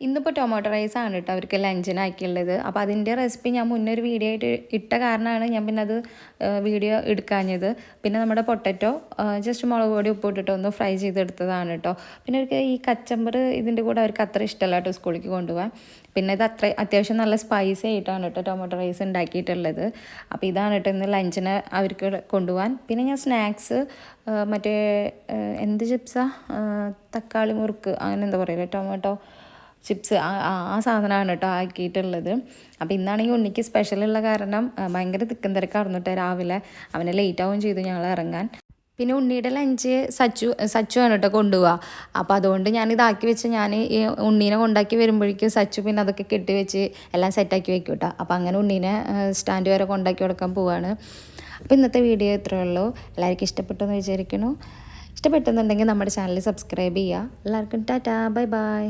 ഇന്നിപ്പോൾ ടൊമാറ്റോ റൈസാണ് കേട്ടോ അവർക്ക് ലഞ്ചിനാക്കിയുള്ളത്. അപ്പോൾ അതിൻ്റെ റെസിപ്പി ഞാൻ മുന്നേ ഒരു വീഡിയോ ആയിട്ട് ഇട്ട കാരണമാണ് ഞാൻ പിന്നെ അത് വീഡിയോ എടുക്കാഞ്ഞത്. പിന്നെ നമ്മുടെ പൊട്ടറ്റോ ജസ്റ്റ് മുളക് പൊടി ഉപ്പിട്ടിട്ട് ഒന്ന് ഫ്രൈ ചെയ്തെടുത്തതാണ് കേട്ടോ. പിന്നെ അവർക്ക് ഈ കച്ചമ്പർ ഇതിൻ്റെ കൂടെ അവർക്ക് അത്ര ഇഷ്ടമല്ല കേട്ടോ സ്കൂളിലേക്ക് കൊണ്ടുപോകാൻ. പിന്നെ ഇത് അത്യാവശ്യം നല്ല സ്പൈസി ആയിട്ടാണ് കേട്ടോ ടൊമാറ്റോ റൈസ് ഉണ്ടാക്കിയിട്ടുള്ളത്. അപ്പോൾ ഇതാണ് കേട്ടോ ഇന്ന് ലഞ്ചിന് അവർക്ക് കൊണ്ടുപോകാൻ. പിന്നെ ഞാൻ സ്നാക്സ് മറ്റേ എന്ത് ചിപ്സാ, തക്കാളി മുറുക്ക് അങ്ങനെ എന്താ പറയുക, ടൊമാറ്റോ ചിപ്സ്, ആ സാധനമാണ് കേട്ടോ ആക്കിയിട്ടുള്ളത്. അപ്പോൾ ഇന്നാണെങ്കിൽ ഉണ്ണിക്ക് സ്പെഷ്യലുള്ള കാരണം ഭയങ്കര തിക്കും തിരക്കായിരുന്നു കേട്ടോ രാവിലെ. അവനെ ലേറ്റ് ആവുകയും ചെയ്തു ഞങ്ങൾ ഇറങ്ങാൻ. പിന്നെ ഉണ്ണിയുടെ ലഞ്ച് സച്ചു ആണ് കേട്ടോ കൊണ്ടുപോവുക. അപ്പോൾ അതുകൊണ്ട് ഞാനിതാക്കി വെച്ച് ഞാൻ ഈ ഉണ്ണീനെ കൊണ്ടാക്കി വരുമ്പോഴേക്കും സച്ചു പിന്നെ അതൊക്കെ കെട്ടി വെച്ച് എല്ലാം സെറ്റാക്കി വെക്കും കേട്ടോ. അപ്പോൾ അങ്ങനെ ഉണ്ണീനെ സ്റ്റാൻഡ് വരെ കൊണ്ടാക്കി കൊടുക്കാൻ പോവാണ്. അപ്പോൾ ഇന്നത്തെ വീഡിയോ ഇത്രയേ ഉള്ളൂ. എല്ലാവർക്കും ഇഷ്ടപ്പെട്ടെന്ന് വിചാരിക്കുന്നു. ഇഷ്ടപ്പെട്ടെന്നുണ്ടെങ്കിൽ നമ്മുടെ ചാനൽ സബ്സ്ക്രൈബ് ചെയ്യുക. എല്ലാവർക്കും ടാറ്റാ, ബൈ ബൈ.